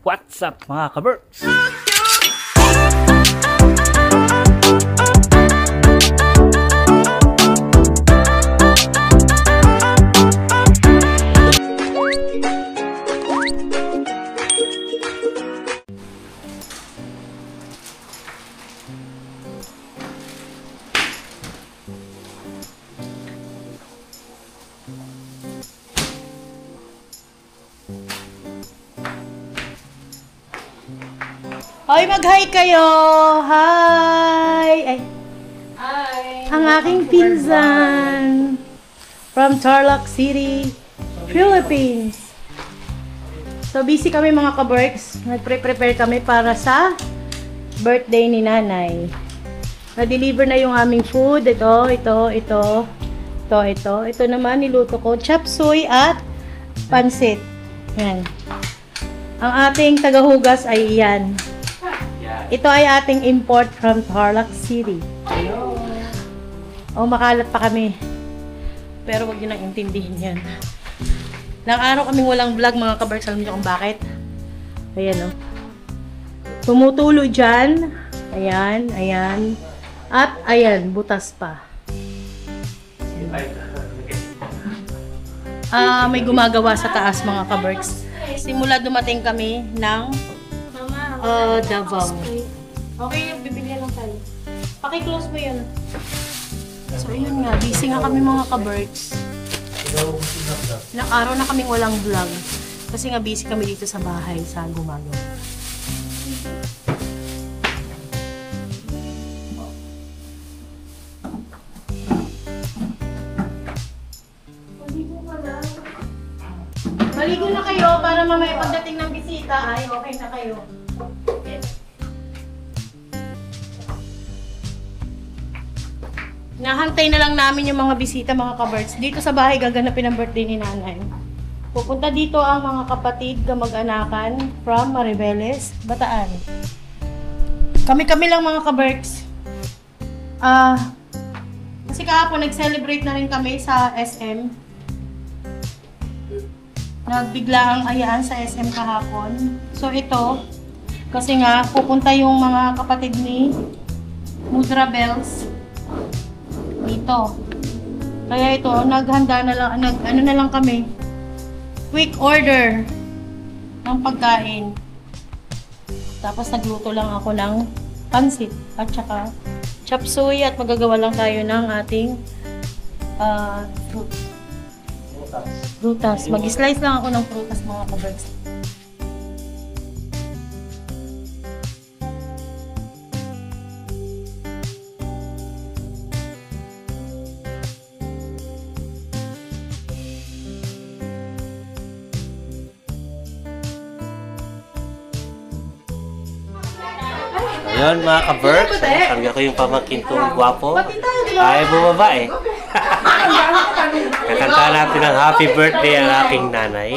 What's up mga ka-Berks? Hoy, mag-hi kayo! Hi! Ay. Hi! Ang aking pinsan from Tarlac City, Philippines. So, busy kami mga ka-Berks. Nag-prepare kami para sa birthday ni nanay. Na-deliver na yung aming food. Ito. Ito naman, niluto ko. Chop suey at pansit. Yan. Ang ating tagahugas ay yan. Ito ay ating import from Tarlac City. Oh, makalat pa kami. Pero wag niyo nang intindihin yan. Ilang araw kaming walang vlog mga ka-Berks. Alam niyo kung bakit? Ayan, oh. Tumutulo dyan. Ayan, ayan. At ayan, butas pa. May gumagawa sa taas mga ka-Berks. Simula dumating kami ng Davao. Okay, bibigyan lang tayo. Paki-close mo yun. So, yun nga. Busy nga kami mga ka-Berks. Ilang araw na kaming walang vlog. Kasi nga busy kami dito sa bahay sa gumagawa. Maligo na kayo para mamaya pagdating ng bisita ay okay na kayo. Nahantay na lang namin yung mga bisita, mga ka-Berks. Dito sa bahay gaganapin ang birthday ni nanay. Pupunta dito ang mga kapatid, kamag-anakan from Maribeles, Bataan. Kami-kami lang mga ka-Berks. Kasi kahapon nag-celebrate na rin kami sa SM. Nagbigla ang ayaan sa SM kahapon. So ito, kasi nga pupunta yung mga kapatid ni Mudra Bells dito. Kaya ito, naghanda na lang, ano na lang kami. Quick order ng pagkain. Tapos nagluto lang ako ng pansit at saka chop suey at magagawa lang tayo ng ating prutas. Mag-slice lang ako ng prutas mga ka-Berks. Ayun mga ka-Berks, sabi ko yung pamangkin kong gwapo ay bumaba eh. Kakanta natin ang happy birthday ang aking nanay.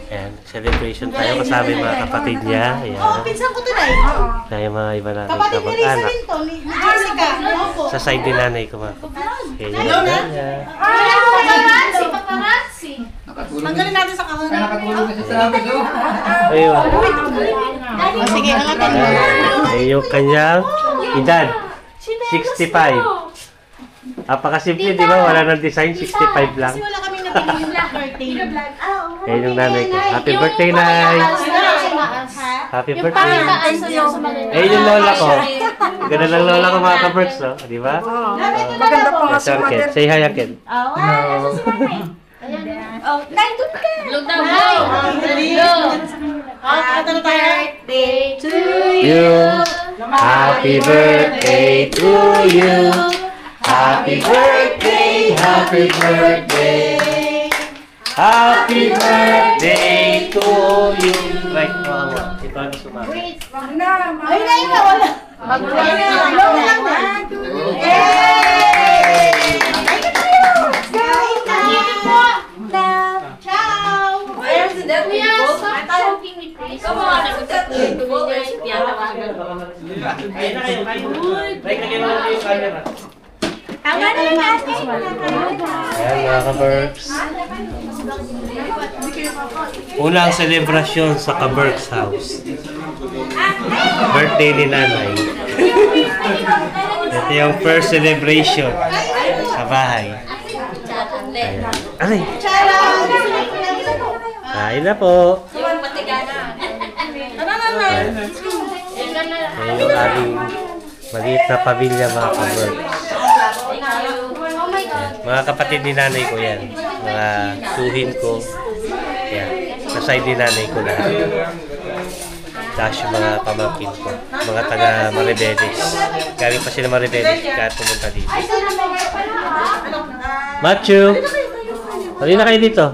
Ayan, celebration tayo kasama yung mga kapatid niya. Ayan. Oo, pinsan ko tunay. Kaya yung mga iba natin Kapatid ni Risa kamag-anak. rin to, ni Jessica. Sa side din nanay ko mga kapatid. Kaya yung nanay. Paparazzi! Tanggalin natin sa kahon. Nakatulog na siya sa amin, no? Ayun. Sige, angatan mo. Ay, yung kanyang edad. 65. Apakasimple, di ba? Wala nang design, 65 lang. Kasi wala kami napili yung birthday. Ayun yung nanay ko. Happy birthday, Nay! Happy birthday! Ayun yung lola ko. Ganda ng lola ko mga ka-Berks, no? Di ba? Maganda po nga Yes, Uncle. Say hi, Uncle. Happy birthday to You. Happy birthday to you. Happy birthday, happy birthday. Happy birthday to you. Right, mga ito ang sumama. Ay, na wala. Ang Ayan mga ka-Berks. Unang selebrasyon sa ka-Berks house. Birthday ni nanay. Ito yung first celebration sa bahay. Ayan. Aray! Kain na po! Ayan. Ayan yung aming maliit na pamilya mga ka-Berks. Mga kapatid ni nanay ko yan. Mga suhin ko. Yan. Sa side ni nanay ko lahat. Tapos yung mga pamangkin ko. Mga taga Maribeles. Galing pa sila Maribeles kaya pumunta dito. Matthew! Hali na kayo dito.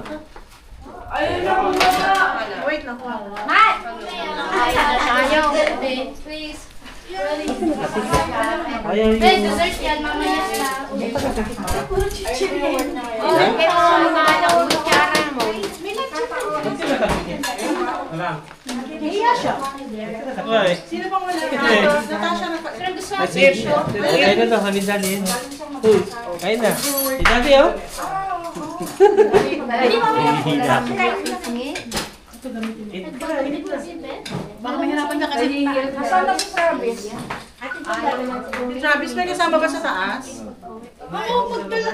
Ayaw yun. Dessert yan, mamaya na. Sino bang wala? Natasha na pa. Kain na to, halin-dali yun. Kain na. Halin-dali oh. Baka mahirapan ka kasi. Nasaan na si Travis? Si Travis may kasama ba sa taas? Oo, magdala.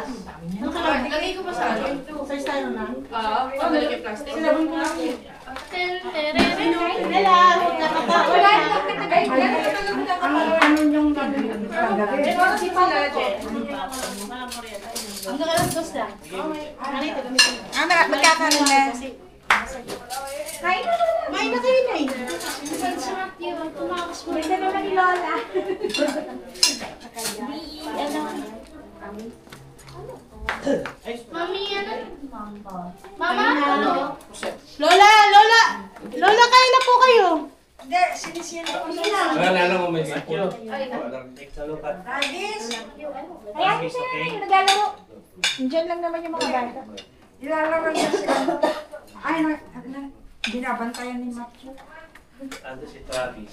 Lagay ko pa sa akin. Sa style na? Oo, lagay yung plastic. Sinabon ko lang. Magkakaroon na. May na kayo na eh. Mami, ano? Mama, ano? Lola! Lola! Lola, kain na po kayo. Hindi, sinisiyan ko nila. Nalala mo may sakyo. Travis! Ayan, siya na yung naglalaro. Diyan lang naman yung mga bata. Ilalaro niya sila. Ay, binabantayan ni Matthew. Ano si Travis?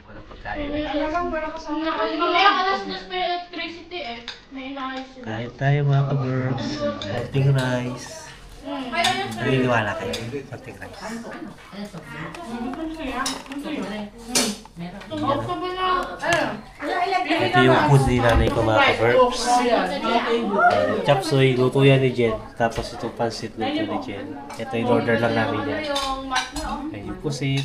Walang pagkain. Mamaya alas 2 pa yung electricity eh. May inaayos sila. Kain tayo mga ka-Berks. Konting rice. Naniniwala kayo. Konting rice. Tumbok ka ba na? Ito yung food ni nanay ko mga ka-Berks. Chop suey, luto yan ni Jen. Tapos itong pansit luto ni Jen. Ito yung order lang namin yan. Yung mat na. Ay, yung pusit.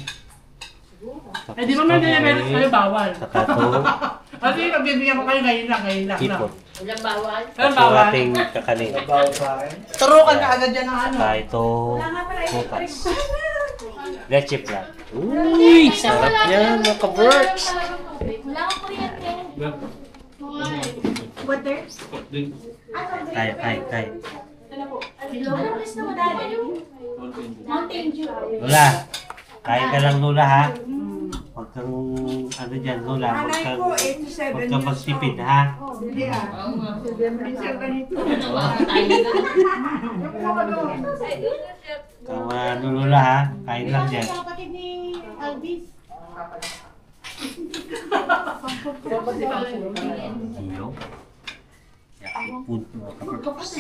Eh, di ba may nilibet kayo bawal? Saka ito, Kasi nagbibigyan ko kayo ngayon lang na. hipon. Walang bawal. Ano Ito bawal? ating kakanin. Turukan ka agad dyan ng ano. Saka ito, pupas. Leche plan. Uy! Sarap yan mga ka-Berks. Wala akong kuryente. Water? Tayo. Anong list na madali? Mountain Dew. Lola, kain ka lang Lola ha. Huwag kang ano dyan Lola, huwag kang magtipid ha. Hindi ah. Minsan ganito. Kung ano Lola ha, kain lang dyan. Kapatid ni Alvis. Iyo. Yakin food mga ka-Berks.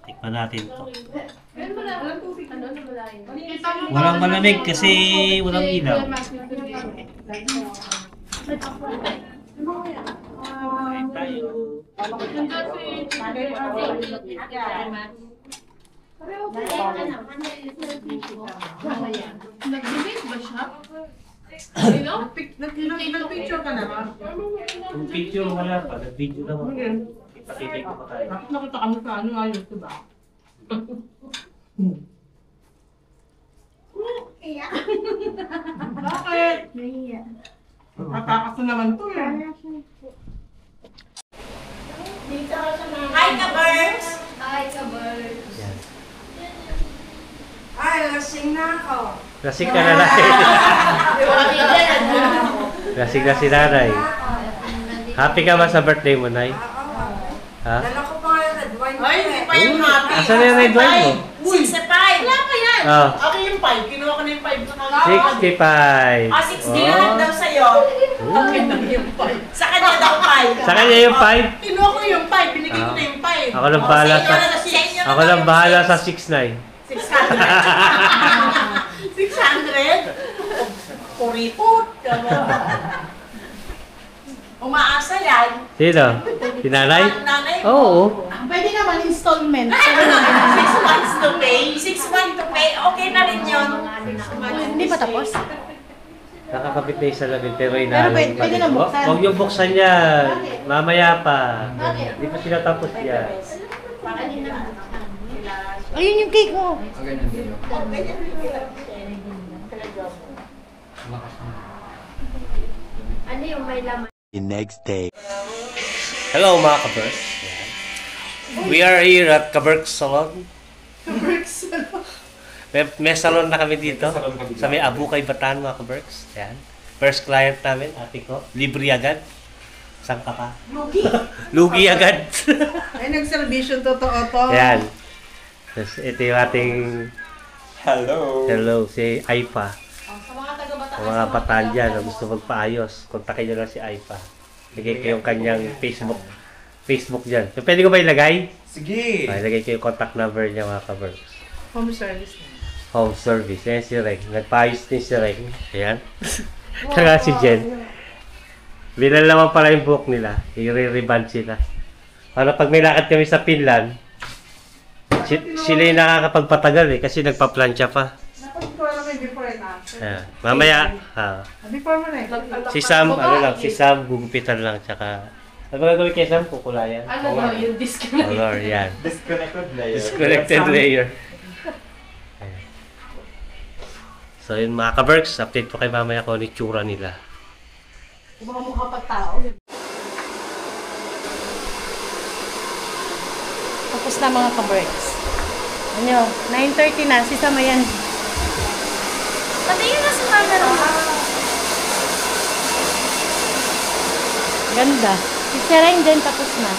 Tikman natin to. Walang malamig kasi walang ilaw. tayo. Nag-debate ba siya? Sino? Nag-picture ka na ba? Kung picture wala pa, nag-video lang ako. Ipakita ko pa tayo. Bakit nakita kami sa ano nga yun, diba? Bakit? Matakas na naman to eh. Hi, Kabers! Yan. Ay, lasing na ako. Lasing ka na lang. Lasing na si nanay. Happy ka ba sa birthday mo, Nay? Ha? Dala ko pa nga yung red wine. Ay, hindi pa yung happy. Asan na yung red wine mo? 65! Wala pa yan! Oh, Ako yung 5. Kinuha ko na yung 5 sa kanila. 65. 60 lahat daw sa'yo. Okay na yung 5. Sa kanya daw 5. Sa kanya yung 5. Kinuha ko yung 5. Binigay ko na yung 5. Ako lang bahala sa... Ako lang bahala sa 6'9". 600. 600? Puripot. Umaasa yan. Sino? Si nanay? Nanay mo. Oo. Pwede naman installment. 6 months to pay. 6 months to pay. Okay na rin yun. Hindi pa tapos? Nakakapit na yung salamin pero Pero inahalin pwede na buksan. Huwag yung buksan yan. Mamaya pa. Hindi pa sila tapos yan. Ayun yung cake mo. The next day. Hello mga kaberks. We are here at Kaberks Salon. May salon na kami dito. Sa may Abukay, Bataan mga kaberks. Yan. First client namin, ate ko. Libre agad. Saan ka pa? Lugi agad. Ay, nag-servisyon totoo to. Yan. Tapos ito yung ating hello, si Aipa. Sa mga bataan dyan na gusto magpaayos, kontakin nyo lang si Aipa. Lagay ko yung kanyang Facebook dyan. So, pwede ko ba ilagay? Sige! Ay, lagay ko yung contact number niya mga kaberks. Home service. Home service. Yan si Reng. Nagpaayos din si Reng. Ayan. Saka si Jen. Binal naman pala yung book nila. I-re-reband sila. Para pag may lakad kami sa Finland, sila yung nakakapagpatagal eh. Kasi nagpa-plancha pa. Dapat ko alam yung before and after. Ayan. Mamaya, Before mo na eh. si Sam, si Sam, gugupitan lang. Tsaka, ano ba gagawin kay Sam? Kukulayan? Ano daw, yung disconnect. Color, yan. Disconnected layer. Disconnected layer. Ayan. So yun mga ka-Berks, update ko kay mamaya kung ano yung tsura nila. Mga mukha pa tao. Tapos na mga ka-breaks. Ano, 9:30 na. Si Samayan. Patingin na sa camera mo. Ganda. Si Sereng din tapos na.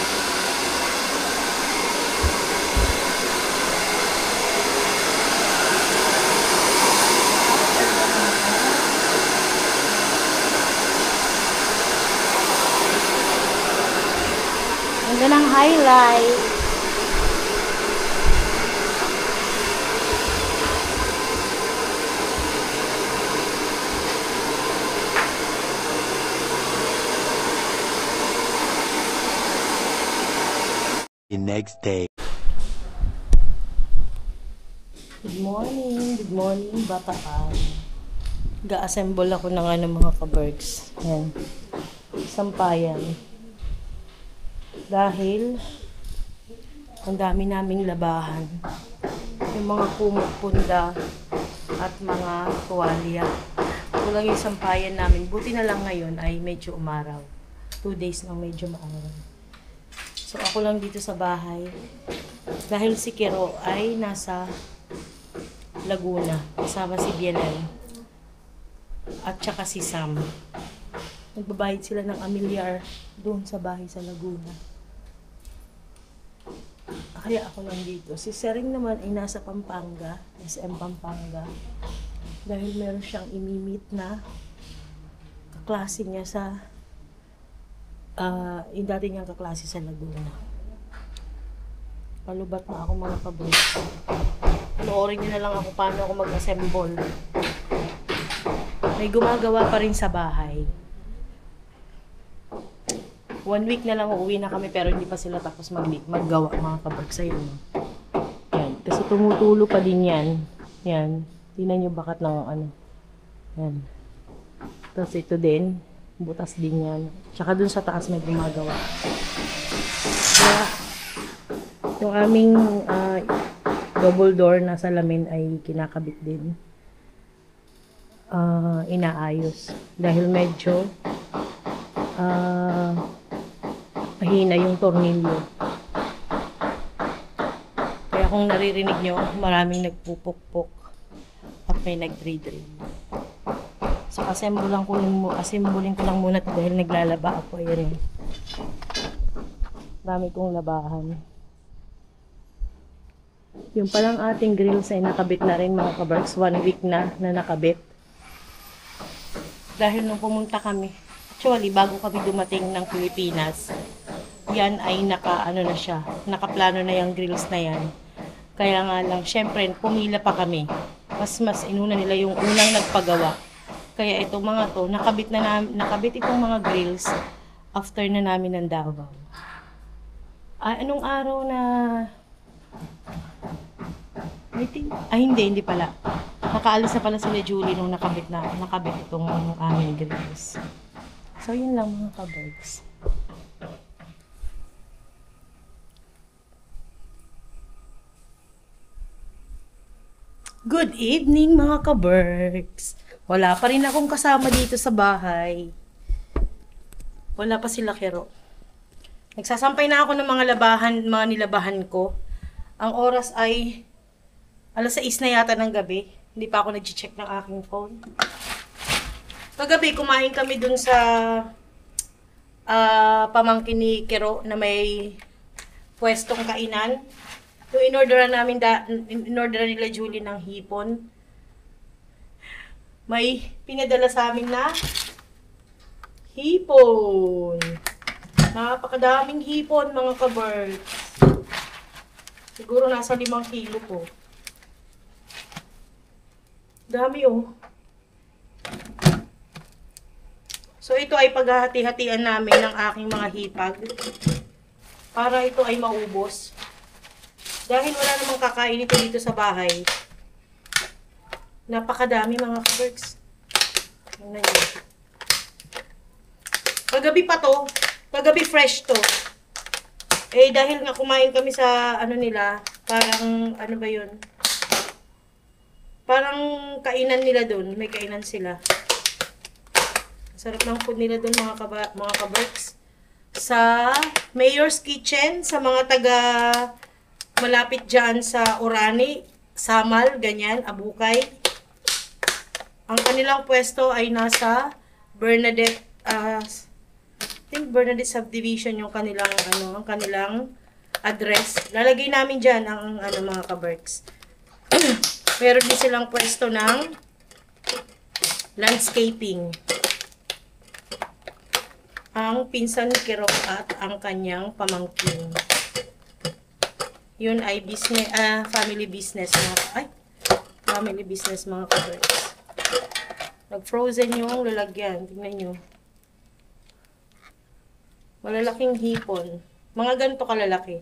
Ganda ng highlight. The next day. Good morning, Bataan. Ga-assemble ako ng mga ka-berks. Yan. Sampayan. Dahil ang dami naming labahan. Yung mga kumot punda at mga tuwalya. Kulang yung sampayan namin. Buti na lang ngayon ay medyo umaraw. 2 days nang medyo maaraw. So ako lang dito sa bahay. Dahil si Kiro ay nasa Laguna. Kasama si Bienal. At saka si Sam. Nagbabayad sila ng amilyar doon sa bahay sa Laguna. Kaya ako lang dito. Si Sering naman ay nasa Pampanga. SM Pampanga. Dahil meron siyang imimit na kaklase niya sa yung dati niyang kaklase sa Laguna. Palubat na ako mga kabros. Panoorin niyo na lang ako paano ako mag-assemble. May gumagawa pa rin sa bahay. 1 week na lang uuwi na kami pero hindi pa sila tapos maggawa mga kabarks. Ayun. Yan. Kasi tumutulo pa din yan. Yan. Tingnan nyo bakat ng ano. Yan. Tapos ito din. Butas din yan. Tsaka dun sa taas may gumagawa. Kaya yung aming double door na salamin ay kinakabit din. Inaayos. Dahil medyo mahina yung tornilyo. Kaya kung naririnig nyo, maraming nagpupukpok at may nagdridrill. So, assemblin ko lang muna ito dahil naglalaba ako. Ayan. Dami kong labahan. Yung palang ating grills ay nakabit na rin mga kabarks. 1 week na nakabit. Dahil nung pumunta kami, actually, bago kami dumating ng Pilipinas, yan ay nakaplano na yung grills na yan. Kaya nga lang, syempre, pumila pa kami. Mas inuna nila yung unang nagpagawa. Kaya itong mga to, nakabit itong mga grills after na namin ng Davao. Anong araw na... hindi pala. Nakaalis na pala sila Julie nung nakabit itong aming grills. So, yun lang mga kabarks. Good evening mga kabarks. Wala pa rin akong kasama dito sa bahay. Wala pa sila Kero. Nagsasampay na ako ng mga nilabahan ko. Ang oras ay 6:00 na yata ng gabi. Hindi pa ako nag-check ng aking phone. Kagabi, kumain kami dun sa pamangkin ni Kero na may pwestong kainan. Yung in-orderan nila Julie ng hipon. May pinadala sa amin na hipon. Napakadaming hipon mga ka-birds. Siguro nasa 5 kilo po. Dami oh. So ito ay paghahati-hatian namin ng aking mga hipag para ito ay maubos. Dahil wala namang kakain ito dito sa bahay. Napakadami mga ka-birds. Tingnan niyo. Kagabi fresh to. Dahil nga kumain kami sa nila, parang ba yun? Parang kainan nila doon. May kainan sila. Sarap ng food nila doon mga kabarks. Sa Mayor's Kitchen, sa mga taga malapit dyan sa Orani, Samal, ganyan, Abukay. Ang kanilang pwesto ay nasa Bernadette, Bernadette Subdivision yung kanilang, ang kanilang address. Lalagay namin dyan ang mga kabarks. Meron din silang pwesto ng landscaping. Ang pinsan ni Kero at ang kanyang pamangkin. Yun ay business, family business family business mga kabarks. Nag-frozen yung lalagyan. Tingnan nyo. Malalaking hipon. Mga ganito kalalaki.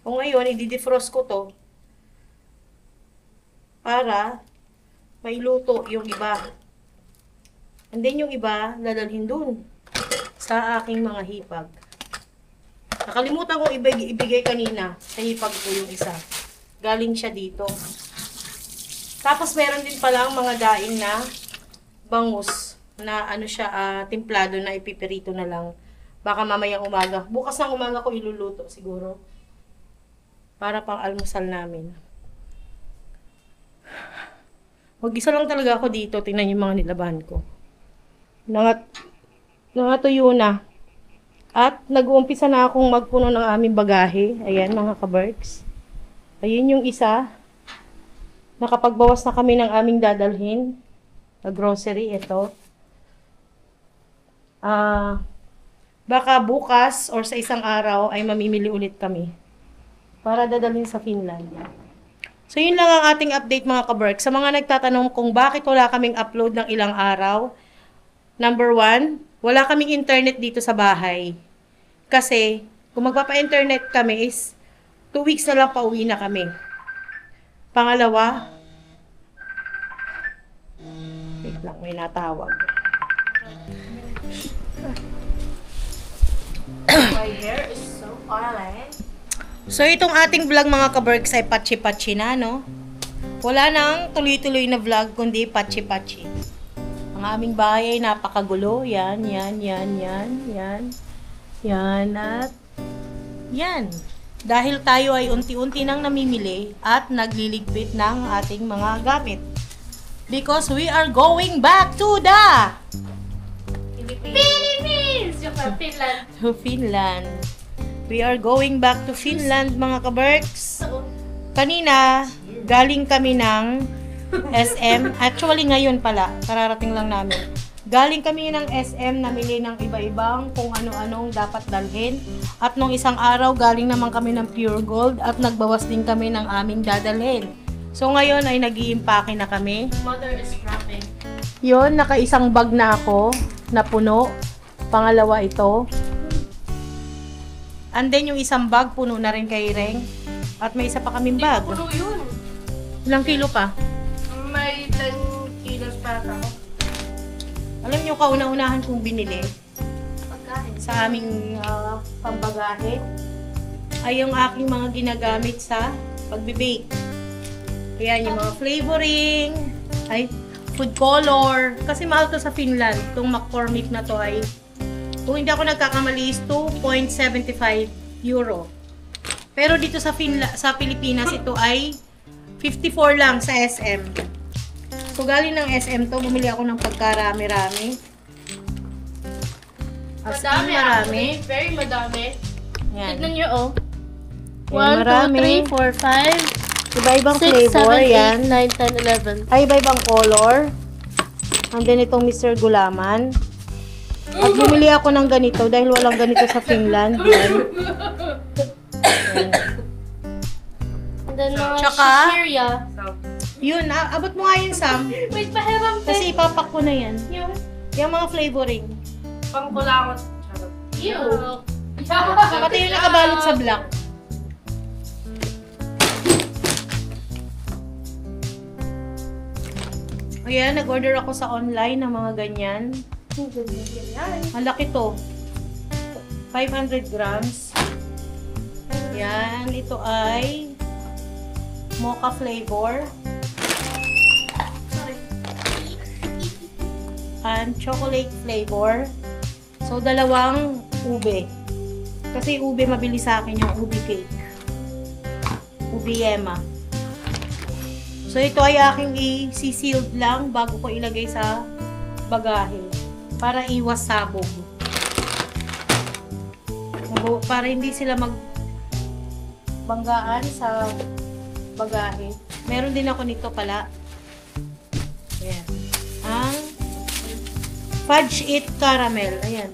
O ngayon, i-defrost ko to para mailuto yung iba. And then yung iba, dadalhin dun sa aking mga hipag. Nakalimutan kong ibigay kanina sa hipag ko yung isa. Galing siya dito. Tapos meron din palang mga daing na bangus na templado na ipipirito na lang. Baka mamayang umaga. Bukas ng umaga ko iluluto siguro. Para pang almusal namin. Mag-isa lang talaga ako dito. Tingnan yung mga nilabahan ko. Nangatuyo na. At nag-uumpisa na akong magpuno ng aming bagahe. Ayan mga kabarks. Ayun yung isa. Nakapagbawas na kami ng aming dadalhin. Na grocery. Ito. Baka bukas or sa isang araw ay mamimili ulit kami. Para dadalhin sa Finland. So, yun lang ang ating update mga kabarks. Sa mga nagtatanong kung bakit wala kaming upload ng ilang araw, Number 1, wala kaming internet dito sa bahay. Kasi, kung magpapa-internet kami is 2 weeks na lang pauwi na kami. Pangalawa, wait lang, may natawag. My hair is so oily. So, itong ating vlog mga kaberks ay patsi-patsi na, no? Wala nang tuloy-tuloy na vlog, kundi patsi-patsi. Ang aming bahay ay napakagulo. Yan, yan, yan, yan, yan. Yan at yan. Dahil tayo ay unti-unti nang namimili at nagliligpit ng ating mga gamit. Because we are going back to the Philippines! Yung Finland. to Finland. We are going back to Finland, mga kaberks. Kanina, galing kami ng SM. Actually, ngayon pala. Kararating lang namin. Galing kami ng SM, namili ng iba-ibang kung ano-anong dapat dalhin. At nung isang araw, galing naman kami ng Pure Gold at nagbawas din kami ng aming dadalhin. So, ngayon ay nag-iimpake na kami. Mother is wrapping. Yun, naka-isang bag na ako na puno. Pangalawa ito. And then yung isang bag, puno na rin kay Reng. At may isa pa kaming bag. Puno yun. Ilang kilo pa? May 10 kilos pa ako. Alam nyo, kauna-unahan kong binili Pagkain. sa aming pambagahe ay yung aking mga ginagamit sa pagbe-bake. Ayan, yung mga flavoring, ay, food color. Kasi mahal to sa Finland. Itong McCormick na to ay, kung hindi ako nagkakamali, is 2.75 euro. Pero dito sa sa Pilipinas, ito ay 54 lang sa SM. So, galing ng SM to, bumili ako ng pagkarami-rami. As in, marami. Very madami. Yan. Tignan nyo, oh. Yan, 1, 2, 3, 4, 5, Iba-ibang 6, flavor, 7, yan. 8, 9, 10, 11. Ay, iba-ibang color. And then, itong Mr. Gulaman. At bumili ako ng ganito dahil walang ganito sa Finland. Yan. Yan. And then, mga Tsaka- Shishiria. Yun, abot mo nga yun, Sam. Wait, pahiram Kasi ipapak ko na yan. Yung Yung mga flavoring. Pangkulangot. Ew. Pati yung nakabalot sa black. Ayan, nag-order ako sa online ng mga ganyan. Ang laki to. 500 grams. Yan, ito ay mocha flavor. And chocolate flavor. So, dalawang ube. Kasi ube mabili sa akin yung ube cake. Ube yema. So, ito ay aking i-sealed lang bago ko ilagay sa bagahe. Para iwas sabog. Para hindi sila magbanggaan sa bagahe. Meron din ako nito pala. Ayan. Ang Fudge It Caramel. Ayan.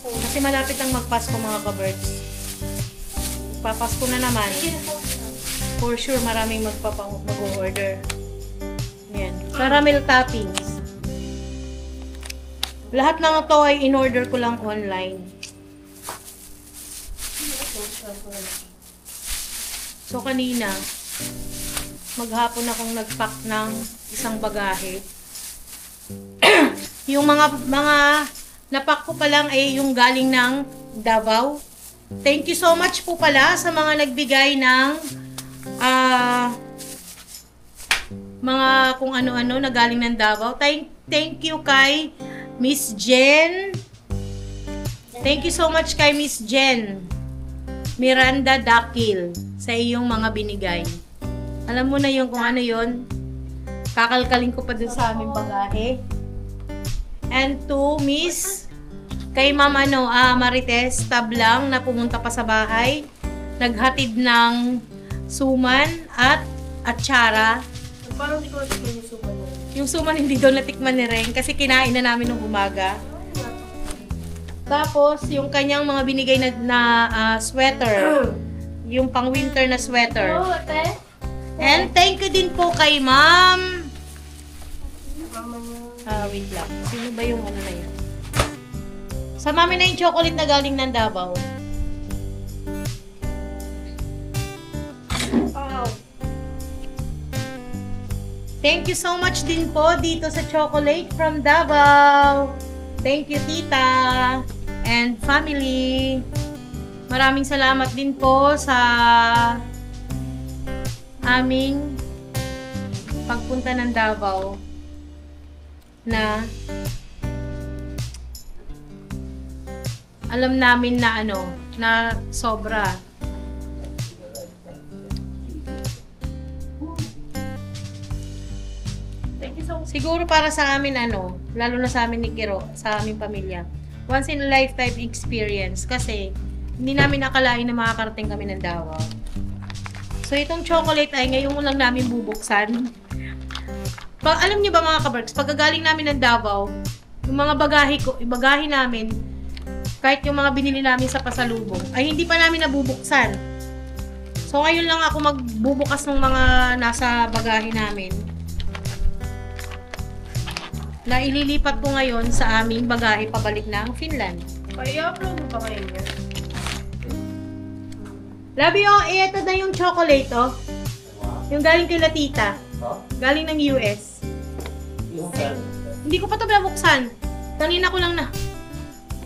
Kasi malapit ang magpasko mga ka-birds. Papasko na naman. For sure, maraming mag-order. Ayan. Caramel toppings. Lahat ng ito ay in-order ko lang online. So, kanina, maghapon akong nag-pack ng isang bagahe. Yung mga napack ko pa lang ay yung galing ng Davao. Thank you so much po pala sa mga nagbigay ng mga kung ano-ano na galing ng Davao. Thank you kay Miss Jen. Thank you so much kay Miss Jen Miranda Dakil sa iyong mga binigay. Alam mo na yung kung ano yun. Kakalkalin ko pa dun sa aming bagahe. And to Miss kay Ma'am Marites Tablang na pumunta pa sa bahay. Naghatid ng suman at atsara. Parang hindi ko natikman yung suman mo. Yung suman hindi daw natikman ni Ren kasi kinain na namin nung umaga. Tapos, yung kanyang mga binigay na sweater. Yung pang winter na sweater. Oh, ate. And thank you din po kay Ma'am. Wait lang. Sino ba yung ano na yun? Sa mami na yung chocolate na galing ng Davao. Thank you so much din po dito sa chocolate from Davao. Thank you, tita and family. Maraming salamat din po sa aming pagpunta ng Davao na alam namin na ano, na sobra. Siguro para sa amin ano, lalo na sa amin ni Kiro, sa aming pamilya. Once in a lifetime experience kasi hindi namin akalain na makakarating kami ng Davao. So itong chocolate ay ngayon lang namin bubuksan. Alam niyo ba mga kaberks, pagkagaling namin ng Davao, yung mga bagahe namin, kahit yung mga binili namin sa pasalubong, ay hindi pa namin nabubuksan. So ngayon lang ako magbubukas ng mga nasa bagahe namin. Na ililipat ko ngayon sa aming bagahe pabalik ng Finland. I-upload mo ba ngayon yan? Labi, ito na yung chocolate, oh. Yung galing kay Latita. Galing ng US. Hindi ko pa ito nabuksan. Kanina ko lang na.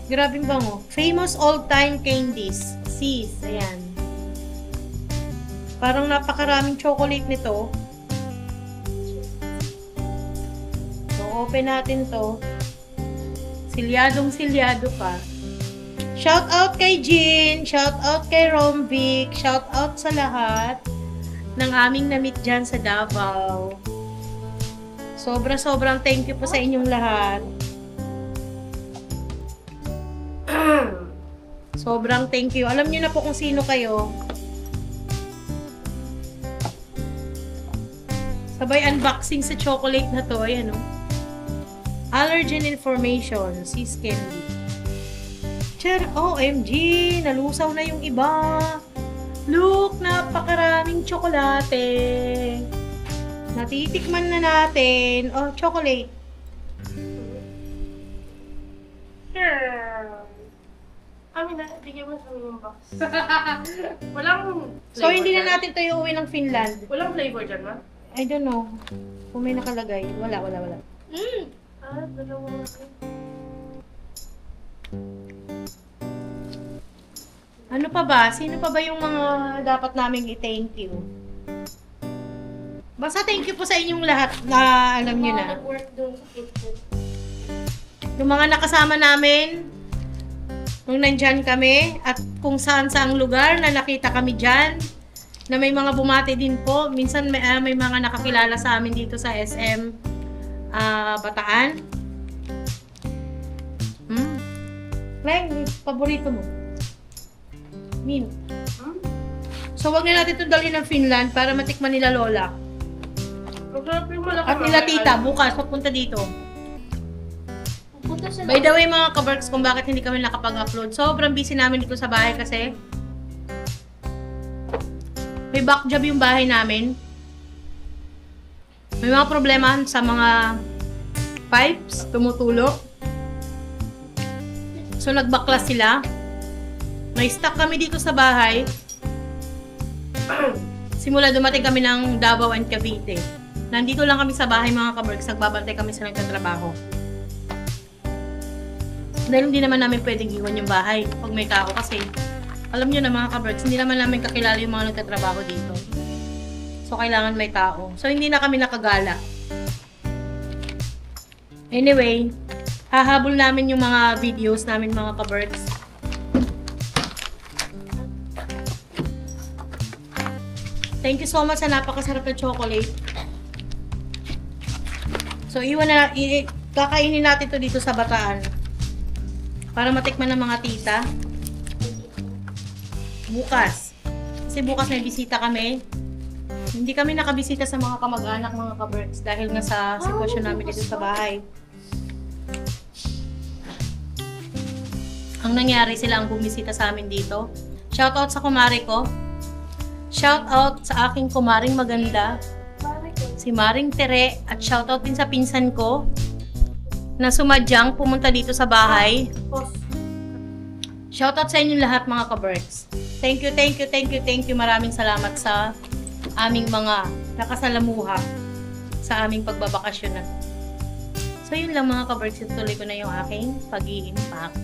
Grabing bango. Famous old-time candies. Sis, ayan. Parang napakaraming chocolate nito. Open natin to. Silyadong-silyado pa. Shout out kay Jean, shout out kay Romvic, shout out sa lahat ng aming na-meet dyan sa Davao. Sobrang thank you po sa inyong lahat. Sobrang thank you. Alam niyo na po kung sino kayo. Sabay unboxing sa chocolate na to. Ayan o. Allergen information, sis Candy. OMG, nalusaw na yung iba. Look, napakaraming tsokolate. Natitikman na natin. Oh, chocolate. Amin na, bigyan mo sa yung box. Walang flavor. So, hindi na natin to iuwi ng Finland. Walang flavor dyan, ma? I don't know. Kung may nakalagay. Wala. Dalawa. Ano pa ba? Sino pa ba yung mga dapat naming i-thank you? Basta thank you po sa inyong lahat na alam nyo na. Nag-work doon sa kitchen. Yung mga nakasama namin nung nandyan kami at kung saan-saang lugar na nakita kami dyan na may mga bumati din po. Minsan may mga nakakilala sa amin dito sa SM Bataan. Lang, paborito mo? Mint. So, wag na natin ito dalhin ng Finland para matikman nila Lola. At nila Tita, bukas, papunta dito. By the way, mga kabarks, kung bakit hindi kami nakapag-upload, sobrang busy namin dito sa bahay kasi may back job yung bahay namin. May mga problema sa mga pipes, tumutulo. So, nagbaklas sila. Na-stuck kami dito sa bahay. Simula dumating kami ng Davao and Cavite. Nandito lang kami sa bahay, mga kabarks. Nagbabantay kami sa nagtatrabaho. Dahil hindi naman namin pwedeng iwan yung bahay pag may tao kasi alam nyo na mga kabarks, hindi naman namin kakilala yung mga nagtatrabaho dito. So, kailangan may tao. So, hindi na kami nakagala. Anyway, hahabol namin yung mga videos namin, mga kabarks. Thank you so much sa napakasarap na chocolate. So, kakainin natin to dito sa Bataan. Para matikman ng mga tita. Bukas. Kasi bukas may bisita kami. Hindi kami nakabisita sa mga kamag-anak, mga kaberks, dahil nga sa sitwasyon namin dito sa bahay. Ang nangyari, sila ang bumisita sa amin dito. Shoutout sa kumare ko. Shout out sa aking kumaring maganda, si Maring Tere, at shout out din sa pinsan ko na sumadyang pumunta dito sa bahay. Shout out sa inyong lahat mga ka-Berks. Thank you, thank you, thank you, thank you. Maraming salamat sa aming mga nakasalamuha sa aming pagbabakasyon na. So yun lang mga ka-Berks, tuloy ko na yung aking pag-iimpact.